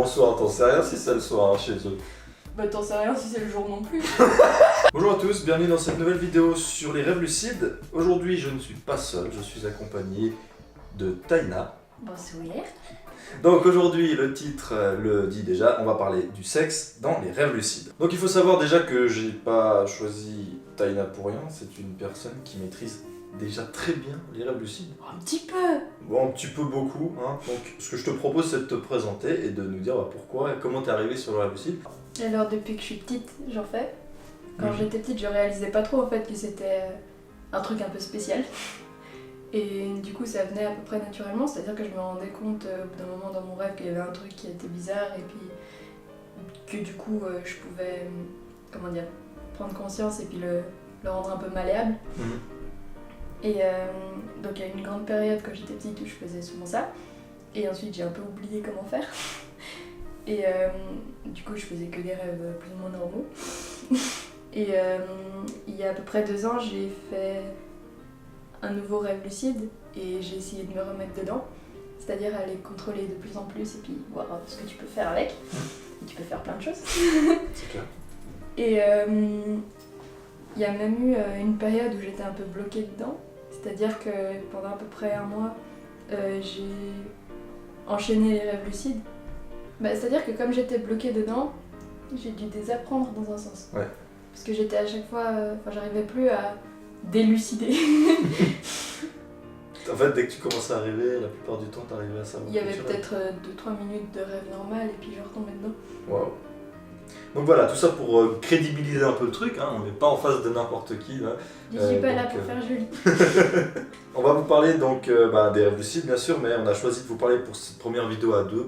soir, t'en sais rien si c'est le soir hein, chez eux. Bah t'en sais rien si c'est le jour non plus. Bonjour à tous, bienvenue dans cette nouvelle vidéo sur les rêves lucides. Aujourd'hui je ne suis pas seul, je suis accompagné de Taina. Bonsoir. Donc aujourd'hui le titre le dit déjà, on va parler du sexe dans les rêves lucides. Donc il faut savoir déjà que j'ai pas choisi Taina pour rien, c'est une personne qui maîtrise déjà très bien les rêves lucides. Un petit peu. Bon, un petit peu beaucoup, hein. Donc ce que je te propose c'est de te présenter et de nous dire pourquoi et comment t'es arrivé sur le rêve lucide. Alors depuis que je suis petite, j'en fais. Quand Mhm. j'étais petite, je réalisais pas trop en fait que c'était un truc un peu spécial. Et du coup, ça venait à peu près naturellement, c'est-à-dire que je me rendais compte au bout d'un moment dans mon rêve qu'il y avait un truc qui était bizarre et puis que du coup, je pouvais, comment dire, prendre conscience et puis le rendre un peu malléable. Mhm. Et donc il y a une grande période quand j'étais petite où je faisais souvent ça. Et ensuite, j'ai un peu oublié comment faire. Et du coup, je faisais que des rêves plus ou moins normaux. Et il y a à peu près 2 ans, j'ai fait un nouveau rêve lucide et j'ai essayé de me remettre dedans. C'est-à-dire aller contrôler de plus en plus et puis voir ce que tu peux faire avec. Et tu peux faire plein de choses. C'est clair. Et il y a même eu une période où j'étais un peu bloquée dedans. C'est-à-dire que pendant à peu près 1 mois, j'ai enchaîné les rêves lucides. Bah, c'est-à-dire que comme j'étais bloquée dedans, j'ai dû désapprendre dans un sens. Ouais. Parce que j'étais à chaque fois... j'arrivais plus à délucider. En fait, dès que tu commençais à rêver, la plupart du temps, t'arrivais à savoir. Il y avait que tu peut-être 2-3 minutes de rêve normal et puis je retombais dedans. rêves. Waouh. Donc voilà, tout ça pour crédibiliser un peu le truc, hein. On n'est pas en face de n'importe qui. Là. Je suis pas là donc, pour faire joli. On va vous parler donc des rêves lucides, bien sûr, mais on a choisi de vous parler pour cette première vidéo à deux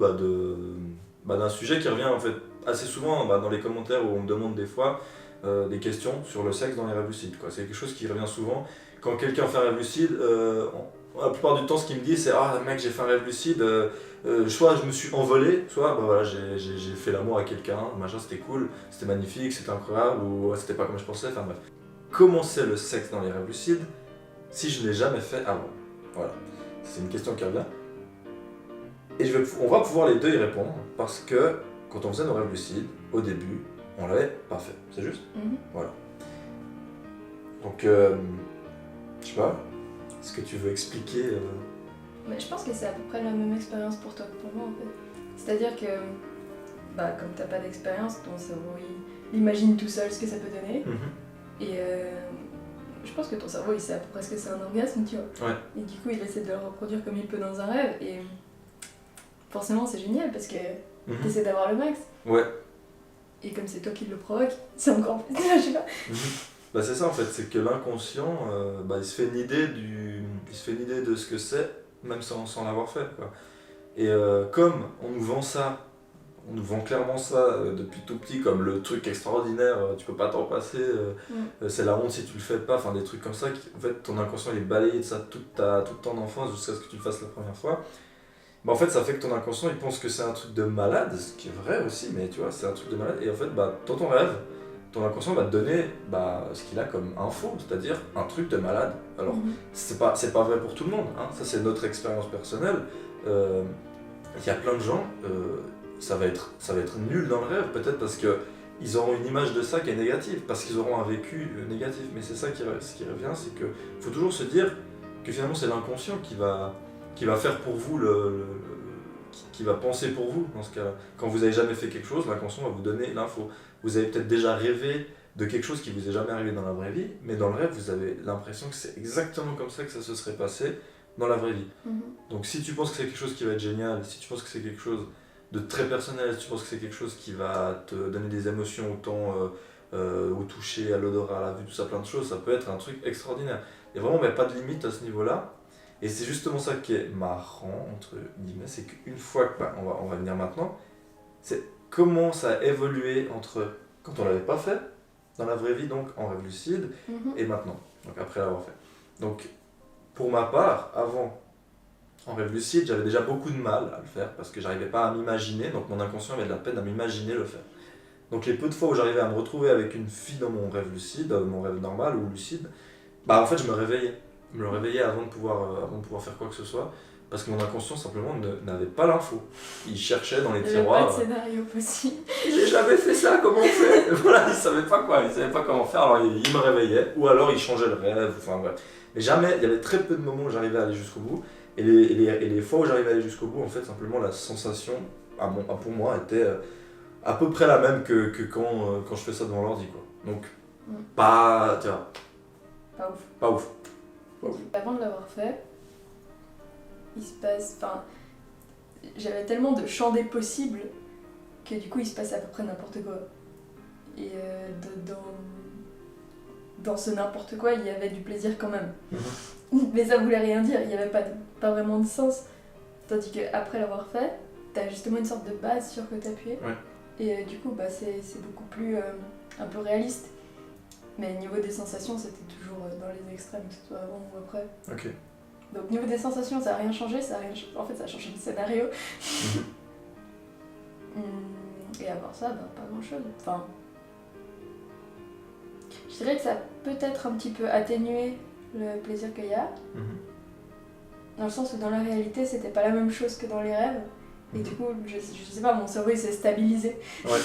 d'un sujet qui revient en fait assez souvent dans les commentaires où on me demande des fois des questions sur le sexe dans les rêves lucides. C'est quelque chose qui revient souvent. Quand quelqu'un fait un rêve lucide, la plupart du temps, ce qu'il me dit, c'est ah mec, j'ai fait un rêve lucide, soit je me suis envolé, soit voilà, j'ai fait l'amour à quelqu'un, machin, c'était cool, c'était magnifique, c'était incroyable, ou c'était pas comme je pensais, enfin bref. Comment c'est le sexe dans les rêves lucides si je ne l'ai jamais fait avant? Voilà, c'est une question qui revient. Et on va pouvoir les deux y répondre, parce que quand on faisait nos rêves lucides, au début, on l'avait pas fait, c'est juste? Voilà. Donc, je sais pas, est-ce que tu veux expliquer Mais je pense que c'est à peu près la même expérience pour toi que pour moi en fait. C'est-à-dire que, comme t'as pas d'expérience, ton cerveau il imagine tout seul ce que ça peut donner. Et je pense que ton cerveau il sait à peu près ce que c'est un orgasme, tu vois. Ouais. Et du coup il essaie de le reproduire comme il peut dans un rêve. Et forcément c'est génial parce que t'essaies d'avoir le max. Ouais. Et comme c'est toi qui le provoque, c'est encore plus. Je sais pas. Bah c'est ça en fait, c'est que l'inconscient, il se fait une idée de ce que c'est, même sans l'avoir fait, quoi. Et comme on nous vend ça, on nous vend clairement ça depuis tout petit comme le truc extraordinaire, tu peux pas t'en passer, c'est la honte si tu le fais pas, enfin des trucs comme ça, en fait ton inconscient il est balayé de ça toute ton enfance jusqu'à ce que tu le fasses la première fois. Bah en fait ça fait que ton inconscient il pense que c'est un truc de malade, ce qui est vrai aussi, mais tu vois c'est un truc de malade, et en fait dans ton rêve, ton inconscient va te donner ce qu'il a comme info, c'est-à-dire un truc de malade. Alors c'est pas vrai pour tout le monde, hein. Ça c'est notre expérience personnelle. Il y a plein de gens, ça va être nul dans le rêve, peut-être parce qu'ils auront une image de ça qui est négative, parce qu'ils auront un vécu négatif, mais c'est ça ce qui revient, c'est qu'il faut toujours se dire que finalement c'est l'inconscient qui va faire pour vous qui va penser pour vous dans ce cas-là. Quand vous n'avez jamais fait quelque chose, l'inconscient va vous donner l'info. Vous avez peut-être déjà rêvé de quelque chose qui vous est jamais arrivé dans la vraie vie, mais dans le rêve, vous avez l'impression que c'est exactement comme ça que ça se serait passé dans la vraie vie. Donc si tu penses que c'est quelque chose qui va être génial, si tu penses que c'est quelque chose de très personnel, si tu penses que c'est quelque chose qui va te donner des émotions autant au toucher, à l'odorat, à la vue, tout ça, plein de choses, ça peut être un truc extraordinaire. Et vraiment, pas de limite à ce niveau-là. Et c'est justement ça qui est marrant, entre guillemets, c'est qu'une fois que, on va venir maintenant, c'est comment ça a évolué entre quand on l'avait pas fait, dans la vraie vie, donc en rêve lucide, et maintenant, donc après l'avoir fait. Donc, pour ma part, avant, en rêve lucide, j'avais déjà beaucoup de mal à le faire, parce que j'arrivais pas à m'imaginer, donc mon inconscient avait de la peine à m'imaginer le faire. Donc les peu de fois où j'arrivais à me retrouver avec une fille dans mon rêve lucide, mon rêve normal ou lucide, en fait je me réveillais. me réveillais avant de pouvoir faire quoi que ce soit, parce que mon inconscient simplement n'avait pas l'info. Il cherchait dans les Il n'y avait tiroirs. pas de scénario possible. J'ai jamais fait ça, comment on fait? Voilà, il savait pas quoi, il savait pas comment faire, alors il me réveillait, ou alors il changeait le rêve, enfin bref. Mais jamais, il y avait très peu de moments où j'arrivais à aller jusqu'au bout, et les fois où j'arrivais à aller jusqu'au bout, en fait, simplement la sensation, pour moi, était à peu près la même que quand je fais ça devant l'ordi, quoi. Donc, pas, tu vois, Pas ouf. pas ouf. Avant de l'avoir fait, il se passe. Enfin, j'avais tellement de champs des possibles que du coup il se passe à peu près n'importe quoi. Et dans ce n'importe quoi, il y avait du plaisir quand même. Mais ça voulait rien dire, il n'y avait pas vraiment de sens. Tandis qu'après l'avoir fait, t'as justement une sorte de base sur que t'appuies. Ouais. Et du coup, bah, c'est beaucoup plus un peu réaliste. Mais niveau des sensations, c'était toujours dans les extrêmes, que ce soit avant ou après. Ok. Donc niveau des sensations, ça n'a rien changé, en fait ça a changé le scénario. Et à part ça, bah, pas grand chose. Enfin, je dirais que ça a peut-être un petit peu atténué le plaisir qu'il y a. Dans le sens où dans la réalité, c'était pas la même chose que dans les rêves. Et du coup, je sais pas, mon cerveau il s'est stabilisé. Ouais.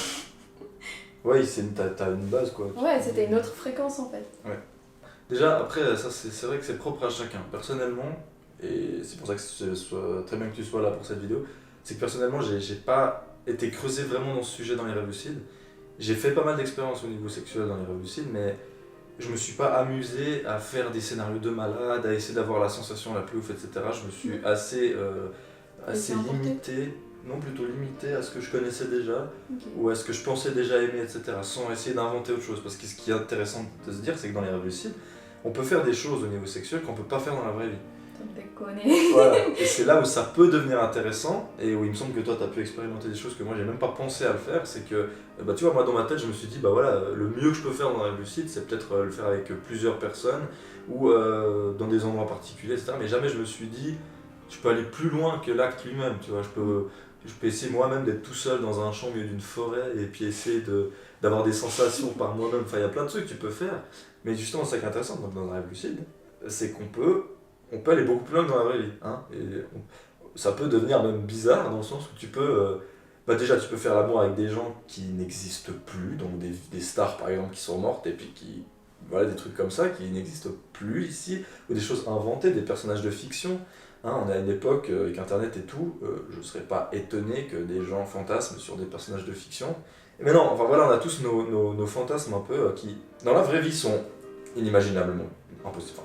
Ouais, t'as une base quoi. Ouais, c'était une autre fréquence en fait. Ouais. Déjà, après, ça c'est vrai que c'est propre à chacun. Personnellement, et c'est pour ça que ce soit très bien que tu sois là pour cette vidéo, c'est que personnellement, j'ai pas été creusé vraiment dans ce sujet dans les rêves lucides. J'ai fait pas mal d'expériences au niveau sexuel dans les rêves lucides, mais je me suis pas amusé à faire des scénarios de malade, à essayer d'avoir la sensation la plus ouf, etc. Je me suis assez limité, non plutôt limité à ce que je connaissais déjà, ou à ce que je pensais déjà aimer, etc. Sans essayer d'inventer autre chose. Parce que ce qui est intéressant de se dire, c'est que dans les rêves lucides, on peut faire des choses au niveau sexuel qu'on peut pas faire dans la vraie vie. Voilà. Et c'est là où ça peut devenir intéressant, et où il me semble que toi tu as pu expérimenter des choses que moi j'ai même pas pensé à le faire. C'est que, bah, tu vois, moi dans ma tête je me suis dit, bah voilà, le mieux que je peux faire dans un rêve lucide, c'est peut-être le faire avec plusieurs personnes, ou dans des endroits particuliers, etc. Mais jamais je me suis dit, je peux aller plus loin que l'acte lui-même, tu vois. Je peux essayer moi-même d'être tout seul dans un champ au milieu d'une forêt, et puis essayer d'avoir des sensations par moi-même. Enfin, il y a plein de trucs que tu peux faire, mais justement, c'est ça qui est intéressant dans un rêve lucide, c'est qu'on peut aller beaucoup plus loin que dans la vraie vie. Hein, ça peut devenir même bizarre dans le sens où tu peux. Bah déjà, tu peux faire l'amour avec des gens qui n'existent plus, donc des stars par exemple qui sont mortes et puis qui. Voilà, des trucs comme ça qui n'existent plus ici, ou des choses inventées, des personnages de fiction. Hein, on est à une époque avec internet et tout, je ne serais pas étonné que des gens fantasment sur des personnages de fiction. Mais non, enfin voilà, on a tous nos fantasmes un peu qui, dans la vraie vie, sont inimaginablement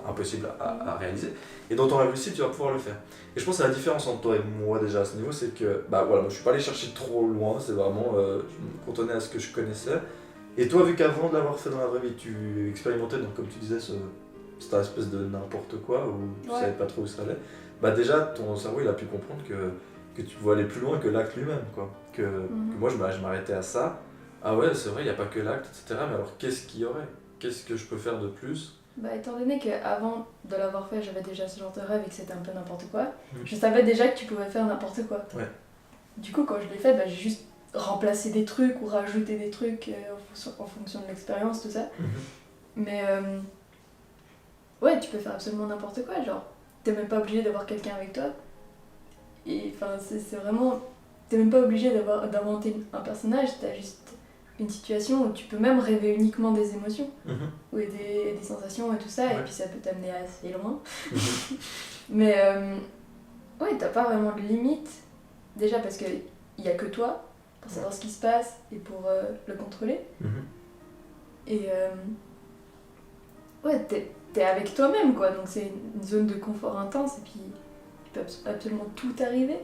impossible à réaliser, et dans ton rêve lucide tu vas pouvoir le faire. Et je pense que la différence entre toi et moi déjà à ce niveau, c'est que bah voilà, moi je suis pas allé chercher trop loin, c'est vraiment je me cantonnais à ce que je connaissais. Et toi, vu qu'avant de l'avoir fait dans la vraie vie, tu expérimentais, donc comme tu disais, cette espèce de n'importe quoi où tu savais pas trop où ça allait, bah déjà ton cerveau il a pu comprendre que tu pouvais aller plus loin que l'acte lui-même, quoi. Que moi je m'arrêtais à ça. Ah ouais, c'est vrai, il n'y a pas que l'acte, etc. Mais alors qu'est-ce qu'il y aurait? Qu'est-ce que je peux faire de plus? Bah, étant donné qu'avant de l'avoir fait, j'avais déjà ce genre de rêve et que c'était un peu n'importe quoi, je savais déjà que tu pouvais faire n'importe quoi. Ouais. Du coup, quand je l'ai fait, bah, j'ai juste remplacé des trucs ou rajouté des trucs en fonction de l'expérience, tout ça. Mais ouais, tu peux faire absolument n'importe quoi, genre, t'es même pas obligé d'avoir quelqu'un avec toi. Et enfin, c'est vraiment. T'es même pas obligé d'inventer un personnage, t'as juste une situation où tu peux même rêver uniquement des émotions, ou des sensations et tout ça, et puis ça peut t'amener assez loin. Mais ouais, t'as pas vraiment de limite, déjà parce qu'il y a que toi pour savoir ce qui se passe et pour le contrôler. Et ouais, t'es avec toi-même, quoi, donc c'est une zone de confort intense, et puis il peut absolument tout arriver.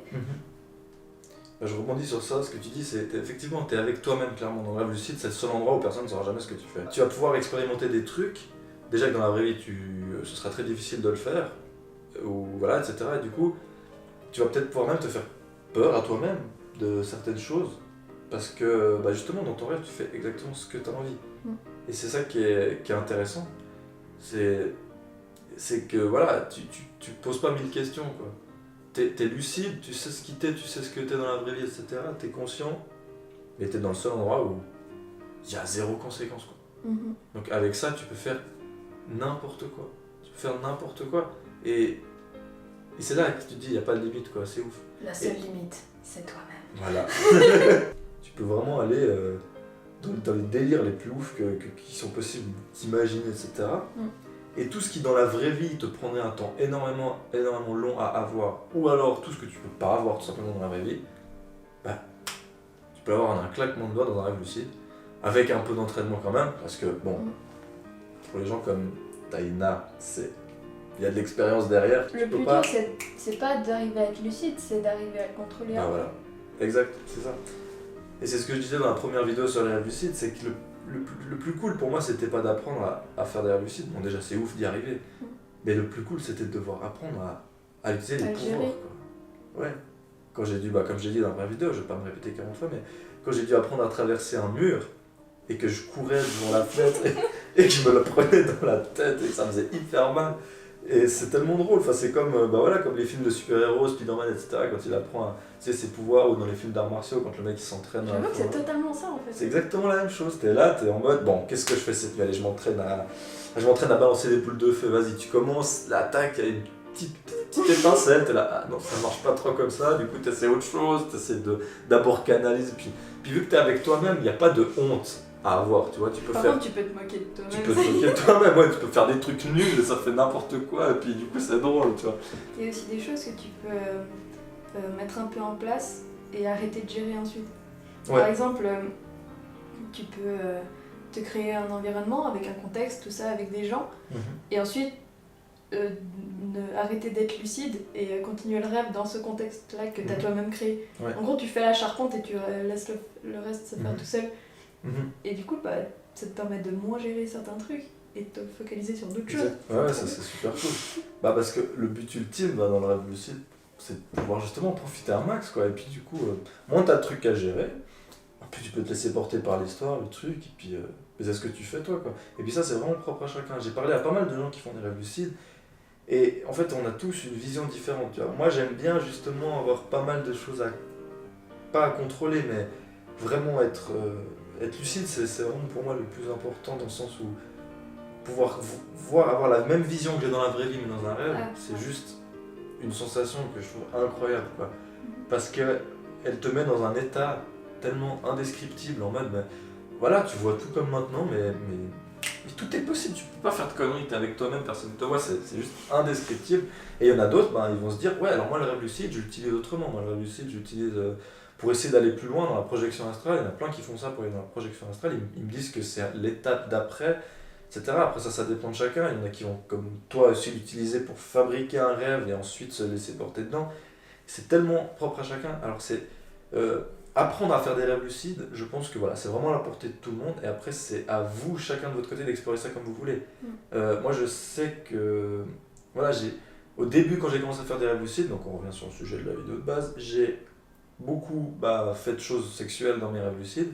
Je rebondis sur ça, ce que tu dis, c'est effectivement, tu es avec toi-même clairement. Dans le rêve lucide, c'est le seul endroit où personne ne saura jamais ce que tu fais. Tu vas pouvoir expérimenter des trucs, déjà que dans la vraie vie, ce sera très difficile de le faire, ou voilà, etc. Et du coup, tu vas peut-être pouvoir même te faire peur à toi-même de certaines choses, parce que bah justement, dans ton rêve, tu fais exactement ce que tu as envie. Et c'est ça qui est intéressant. C'est que voilà, tu poses pas mille questions, quoi. T'es lucide, tu sais ce qui t'es, tu sais ce que t'es dans la vraie vie, etc. T'es conscient, mais t'es dans le seul endroit où il y a zéro conséquence, quoi. Donc avec ça, tu peux faire n'importe quoi. Tu peux faire n'importe quoi. Et c'est là que tu te dis, il n'y a pas de limite, quoi, c'est ouf. La seule limite, c'est toi-même. Voilà. Tu peux vraiment aller dans les délires les plus ouf qui sont possibles d'imaginer, etc. Et tout ce qui dans la vraie vie te prendrait un temps énormément long à avoir, ou alors tout ce que tu peux pas avoir tout simplement dans la vraie vie, bah, tu peux avoir un claquement de doigts dans un rêve lucide, avec un peu d'entraînement quand même, parce que bon, pour les gens comme Taïna, il y a de l'expérience derrière. Le plus dur, c'est pas d'arriver à être lucide, c'est d'arriver à le contrôler. Ah voilà, exact, c'est ça. Et c'est ce que je disais dans la première vidéo sur les rêves lucides, c'est que le plus cool pour moi, c'était pas d'apprendre à faire des rêves lucides. Bon, déjà, c'est ouf d'y arriver. Mais le plus cool, c'était de devoir apprendre à utiliser les pouvoirs. Quoi. Ouais. Quand j'ai dû, comme j'ai dit dans la première vidéo, je vais pas me répéter 40 fois, mais quand j'ai dû apprendre à traverser un mur et que je courais devant la fenêtre et que je me le prenais dans la tête et que ça me faisait hyper mal. Et c'est tellement drôle, enfin, c'est comme, comme les films de super-héros, Spider-Man, etc. Quand il apprend ses pouvoirs, ou dans les films d'arts martiaux, quand le mec il s'entraîne. J'avoue que c'est totalement ça en fait. C'est exactement la même chose, t'es là, t'es en mode, bon, qu'est-ce que je fais cette nuit? Allez, je m'entraîne à balancer des boules de feu, vas-y, tu commences, l'attaque, il y a une petite étincelle, t'es là, ah non, ça marche pas trop comme ça, du coup t'essaies autre chose, t'essaies d'abord canaliser, puis vu que t'es avec toi-même, il n'y a pas de honte à avoir, tu vois, tu peux Par faire... contre, tu peux te moquer de toi-même. Tu peux te moquer de toi-même, ouais, tu peux faire des trucs nuls, ça fait n'importe quoi, et puis du coup c'est drôle, tu vois. Il y a aussi des choses que tu peux mettre un peu en place et arrêter de gérer ensuite. Ouais. Par exemple, tu peux te créer un environnement avec un contexte, tout ça, avec des gens, et ensuite arrêter d'être lucide et continuer le rêve dans ce contexte-là que tu as toi-même créé. Ouais. En gros, tu fais la charpente et tu laisses le reste se faire tout seul. Et du coup, ça te permet de moins gérer certains trucs et de te focaliser sur d'autres choses. Ouais, ça c'est super cool. Parce que le but ultime dans le rêve lucide, c'est de pouvoir justement profiter un max, quoi. Et puis du coup, moins t'as de trucs à gérer, puis tu peux te laisser porter par l'histoire, le truc, et puis c'est ce que tu fais toi, quoi. Et puis ça c'est vraiment propre à chacun. J'ai parlé à pas mal de gens qui font des rêves lucides, et en fait on a tous une vision différente, tu vois. Moi j'aime bien justement avoir pas mal de choses pas à contrôler, mais vraiment être lucide, c'est vraiment pour moi le plus important, dans le sens où pouvoir avoir la même vision que j'ai dans la vraie vie mais dans un rêve, c'est juste une sensation que je trouve incroyable, quoi. Parce qu'elle te met dans un état tellement indescriptible, en mode, voilà, tu vois tout comme maintenant, mais tout est possible, tu peux pas faire de conneries, t'es avec toi-même, personne ne te voit, c'est juste indescriptible. Et il y en a d'autres, ils vont se dire, ouais, alors moi le rêve lucide, je l'utilise autrement, moi le rêve lucide, j'utilise pour essayer d'aller plus loin dans la projection astrale. Il y en a plein qui font ça pour aller dans la projection astrale, ils me disent que c'est l'étape d'après, etc. Après ça dépend de chacun, il y en a qui vont, comme toi aussi, l'utiliser pour fabriquer un rêve et ensuite se laisser porter dedans. C'est tellement propre à chacun. Alors c'est apprendre à faire des rêves lucides, je pense que voilà, c'est vraiment à la portée de tout le monde, et après c'est à vous, chacun de votre côté, d'explorer ça comme vous voulez. Moi je sais que, voilà, au début quand j'ai commencé à faire des rêves lucides, donc on revient sur le sujet de la vidéo de base, j'ai beaucoup fait de choses sexuelles dans mes rêves lucides,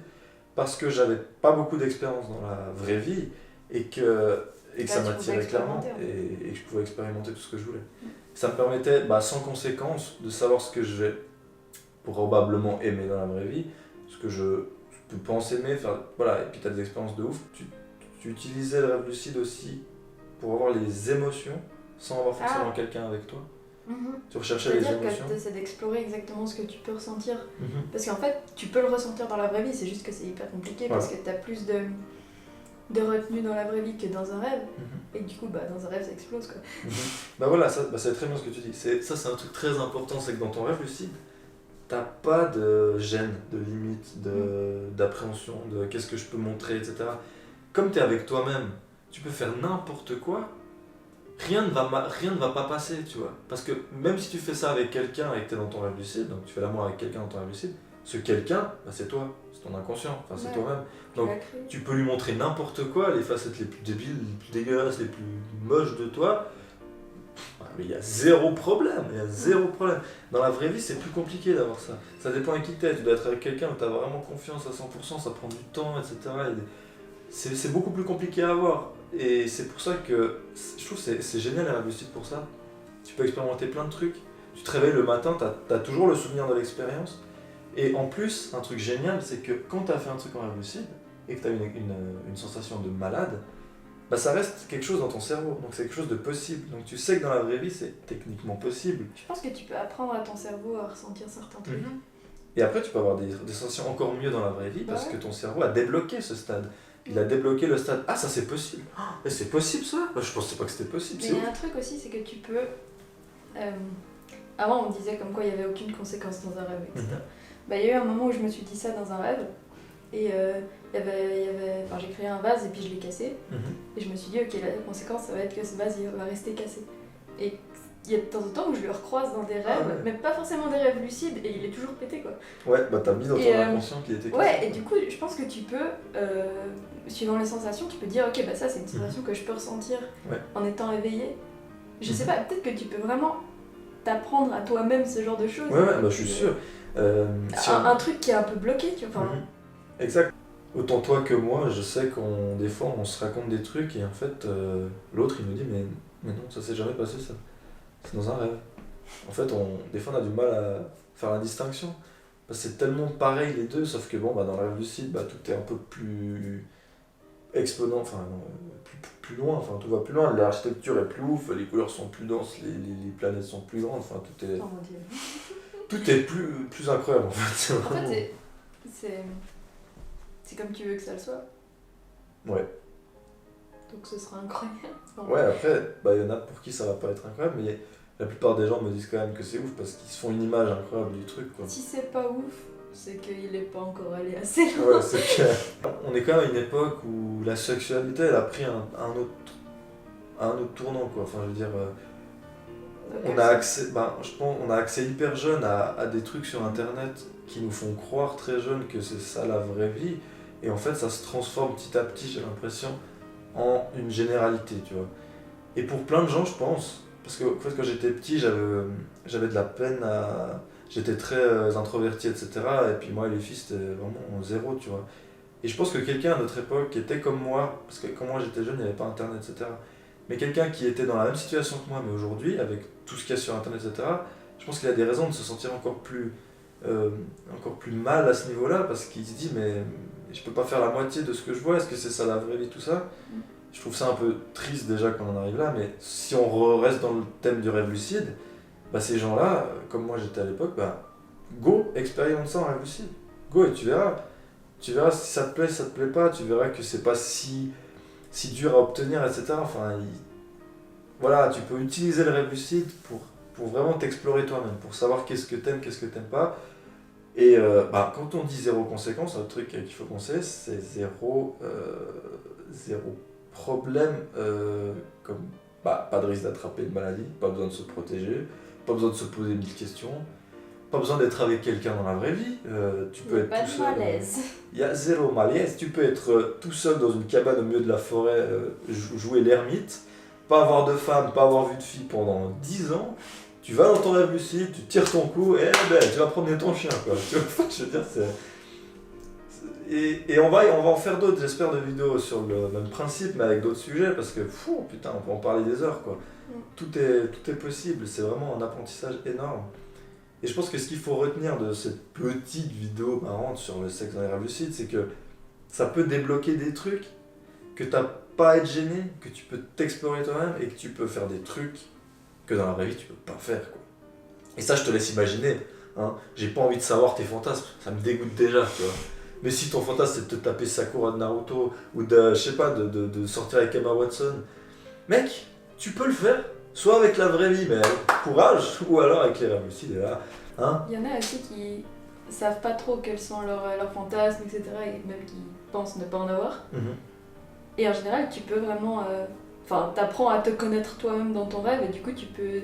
parce que j'avais pas beaucoup d'expérience dans la vraie vie, et que ça m'attirait clairement, et que je pouvais expérimenter tout ce que je voulais. Ça me permettait, sans conséquence, de savoir ce que je vais probablement aimer dans la vraie vie, ce que je pense aimer, voilà, et puis tu as des expériences de ouf. Tu utilisais le rêve lucide aussi pour avoir les émotions sans avoir forcément quelqu'un avec toi. Tu recherchais les émotions. C'est-à-dire que tu essaies d'explorer exactement ce que tu peux ressentir. Parce qu'en fait, tu peux le ressentir dans la vraie vie, c'est juste que c'est hyper compliqué parce que tu as plus de retenue dans la vraie vie que dans un rêve. Et du coup, dans un rêve, ça explose, quoi. Voilà, c'est très bien ce que tu dis. Ça, c'est un truc très important, c'est que dans ton rêve lucide, t'as pas de gêne, de limite, d'appréhension, de qu'est-ce que je peux montrer, etc. Comme t'es avec toi-même, tu peux faire n'importe quoi, rien ne va pas passer, tu vois. Parce que même si tu fais ça avec quelqu'un et que t'es dans ton rêve lucide, donc tu fais l'amour avec quelqu'un dans ton rêve lucide, ce quelqu'un, c'est toi, c'est ton inconscient, c'est toi-même. Donc tu peux lui montrer n'importe quoi, les facettes les plus débiles, les plus dégueulasses, les plus moches de toi, mais il y a zéro problème. Dans la vraie vie, c'est plus compliqué d'avoir ça. Ça dépend avec qui t'es. Tu dois être avec quelqu'un où tu as vraiment confiance à 100%, ça prend du temps, etc. C'est beaucoup plus compliqué à avoir. Et c'est pour ça que je trouve que c'est génial la rêve lucide pour ça. Tu peux expérimenter plein de trucs. Tu te réveilles le matin, tu as toujours le souvenir de l'expérience. Et en plus, un truc génial, c'est que quand tu as fait un truc en rêve lucide et que tu as une sensation de malade, bah ça reste quelque chose dans ton cerveau, donc c'est quelque chose de possible. Donc tu sais que dans la vraie vie, c'est techniquement possible. Je pense que tu peux apprendre à ton cerveau à ressentir certains trucs. Et après, tu peux avoir des sensations encore mieux dans la vraie vie parce que ton cerveau a débloqué ce stade. Il a débloqué le stade. Ah, ça c'est possible. Mais c'est possible ça? Bah, je pensais pas que c'était possible. Mais il y a un truc aussi, c'est que tu peux. Avant, on disait comme quoi il n'y avait aucune conséquence dans un rêve, etc. Bah, il y a eu un moment où je me suis dit ça dans un rêve. Et enfin, j'ai créé un vase et puis je l'ai cassé. Et je me suis dit, ok, la conséquence, ça va être que ce vase il va rester cassé. Et il y a de temps en temps où je le recroise dans des rêves, mais pas forcément des rêves lucides, et il est toujours pété quoi. Ouais, bah t'as mis dans ton inconscient qu'il était cassé. Ouais, et du coup, je pense que tu peux, suivant les sensations, tu peux dire, ok, bah ça c'est une sensation que je peux ressentir en étant éveillé. Je sais pas, peut-être que tu peux vraiment t'apprendre à toi-même ce genre de choses. Ouais, bah je suis sûr. Un truc qui est un peu bloqué, tu vois. Exact. Autant toi que moi, je sais qu'on des fois on se raconte des trucs et en fait l'autre il nous dit mais non, ça s'est jamais passé ça. C'est dans un rêve. En fait, des fois on a du mal à faire la distinction. Parce que c'est tellement pareil les deux, sauf que bon, bah, dans le rêve lucide, bah, tout est un peu plus exponent, enfin plus loin, enfin tout va plus loin, l'architecture est plus ouf, les couleurs sont plus denses, les planètes sont plus grandes, enfin tout est. Oh mon Dieu. Tout est plus incroyable en fait. En fait, c'est comme tu veux que ça le soit. Ouais. Donc ce sera incroyable. Ouais, après, bah, y en a pour qui ça va pas être incroyable, mais la plupart des gens me disent quand même que c'est ouf parce qu'ils se font une image incroyable du truc, quoi. Si c'est pas ouf, c'est qu'il est pas encore allé assez loin. Ouais, c'est clair. On est quand même à une époque où la sexualité elle a pris un autre tournant, quoi. Enfin, je veux dire, on a accès, je pense, on a accès hyper jeune à des trucs sur internet qui nous font croire très jeune que c'est ça la vraie vie, et en fait ça se transforme petit à petit, j'ai l'impression, en une généralité, tu vois. Et pour plein de gens, je pense, parce que en fait, quand j'étais petit, j'avais de la peine à. J'étais très introverti, etc. Et puis moi et les filles, c'était vraiment zéro, tu vois. Et je pense que quelqu'un à notre époque qui était comme moi, parce que quand moi j'étais jeune, il n'y avait pas internet, etc. Mais quelqu'un qui était dans la même situation que moi, mais aujourd'hui, avec tout ce qu'il y a sur internet, etc., je pense qu'il a des raisons de se sentir encore plus mal à ce niveau-là, parce qu'il se dit, mais je peux pas faire la moitié de ce que je vois, est-ce que c'est ça la vraie vie, tout ça? Je trouve ça un peu triste déjà qu'on en arrive là, mais si on reste dans le thème du rêve lucide, bah ces gens-là, comme moi j'étais à l'époque, bah go, expérimente ça en rêve lucide. Go et tu verras si ça te plaît, si ça te plaît pas, tu verras que c'est pas si dur à obtenir, etc. Enfin, voilà, tu peux utiliser le rêve lucide pour vraiment t'explorer toi-même, pour savoir qu'est-ce que t'aimes pas. Et quand on dit zéro conséquence, un truc qu'il faut penser, c'est zéro problème, comme pas de risque d'attraper une maladie, pas besoin de se protéger, pas besoin de se poser 1000 questions, pas besoin d'être avec quelqu'un dans la vraie vie, tu peux être tout seul. Il y a zéro malaise, tu peux être tout seul dans une cabane au milieu de la forêt, jouer l'ermite, pas avoir de femme, pas avoir vu de fille pendant 10 ans, tu vas dans ton rêve lucide, tu tires ton coup et tu vas promener ton chien, quoi. Tu vois, je veux dire, Et on va en faire d'autres, j'espère, de vidéos sur le même principe, mais avec d'autres sujets, parce que putain, on peut en parler des heures, quoi. Tout est possible, c'est vraiment un apprentissage énorme. Et je pense que ce qu'il faut retenir de cette petite vidéo marrante sur le sexe dans les rêves lucides, c'est que ça peut débloquer des trucs, que t'as pas à être gêné, que tu peux t'explorer toi-même et que tu peux faire des trucs que dans la vraie vie tu peux pas faire, quoi. Et ça, je te laisse imaginer, hein. J'ai pas envie de savoir tes fantasmes, ça me dégoûte déjà, tu vois. Mais si ton fantasme c'est de te taper Sakura de Naruto ou de, je sais pas, de sortir avec Emma Watson, mec, tu peux le faire, soit avec la vraie vie, mais courage, ou alors avec les rêves lucides, et là, hein. Il y en a aussi qui savent pas trop quels sont leurs fantasmes, etc. et même qui pensent ne pas en avoir. Et en général, tu peux vraiment... t'apprends à te connaître toi-même dans ton rêve et du coup tu peux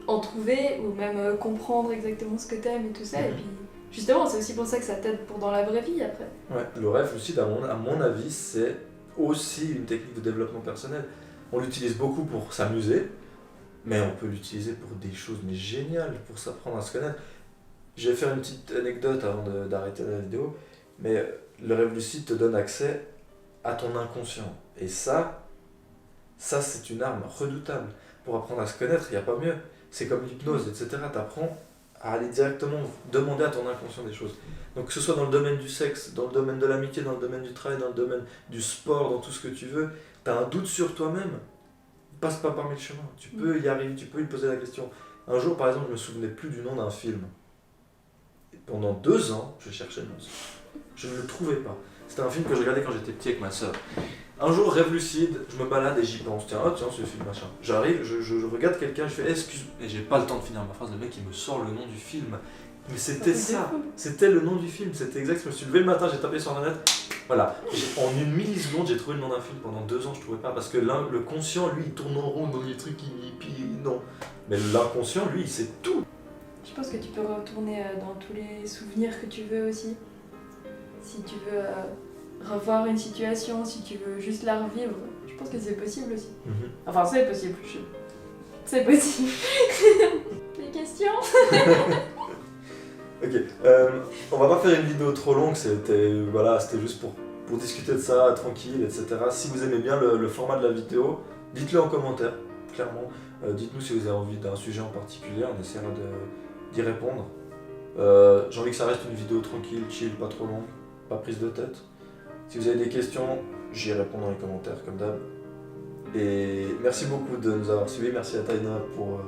en trouver ou même comprendre exactement ce que t'aimes et tout ça. Et puis justement, c'est aussi pour ça que ça t'aide pour dans la vraie vie après. Ouais, le rêve lucide, à mon avis, c'est aussi une technique de développement personnel. On l'utilise beaucoup pour s'amuser, mais on peut l'utiliser pour des choses mais géniales, pour s'apprendre à se connaître. Je vais faire une petite anecdote avant d'arrêter la vidéo, mais le rêve lucide te donne accès à ton inconscient. Et ça c'est une arme redoutable. Pour apprendre à se connaître, il n'y a pas mieux. C'est comme l'hypnose, etc. Tu apprends à aller directement demander à ton inconscient des choses. Donc que ce soit dans le domaine du sexe, dans le domaine de l'amitié, dans le domaine du travail, dans le domaine du sport, dans tout ce que tu veux, t'as un doute sur toi-même, passe pas par mille chemins. Tu peux y arriver, tu peux lui poser la question. Un jour, par exemple, je me souvenais plus du nom d'un film. Et pendant 2 ans, je cherchais le nom. Je ne le trouvais pas. C'était un film que je regardais quand j'étais petit avec ma soeur. Un jour, rêve lucide, je me balade et j'y pense. Tiens, ce film, machin. J'arrive, je regarde quelqu'un, je fais excuse. Et j'ai pas le temps de finir ma phrase, le mec il me sort le nom du film. Mais c'était ça, c'était le nom du film, c'était exact. Je me suis levé le matin, j'ai tapé sur internet. Voilà, en une milliseconde, j'ai trouvé le nom d'un film. Pendant 2 ans, je trouvais pas. Parce que le conscient, lui, il tourne en rond dans les trucs, non. Mais l'inconscient, lui, il sait tout. Je pense que tu peux retourner dans tous les souvenirs que tu veux aussi. Si tu veux revoir une situation, si tu veux juste la revivre, je pense que c'est possible aussi. Enfin, c'est possible. C'est possible. Des questions? Ok, on va pas faire une vidéo trop longue, c'était juste pour discuter de ça, tranquille, etc. Si vous aimez bien le format de la vidéo, dites-le en commentaire, clairement. Dites-nous si vous avez envie d'un sujet en particulier, on essaiera d'y répondre. J'ai envie que ça reste une vidéo tranquille, chill, pas trop longue, pas prise de tête. Si vous avez des questions, j'y réponds dans les commentaires comme d'hab. Et merci beaucoup de nous avoir suivis, merci à Taina pour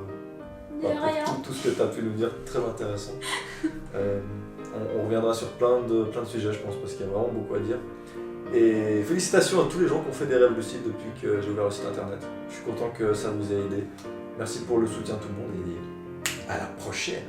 tout ce que tu as pu nous dire, très intéressant. On reviendra sur plein de sujets, je pense, parce qu'il y a vraiment beaucoup à dire. Et félicitations à tous les gens qui ont fait des rêves lucides depuis que j'ai ouvert le site internet. Je suis content que ça vous ait aidé. Merci pour le soutien tout le monde et à la prochaine.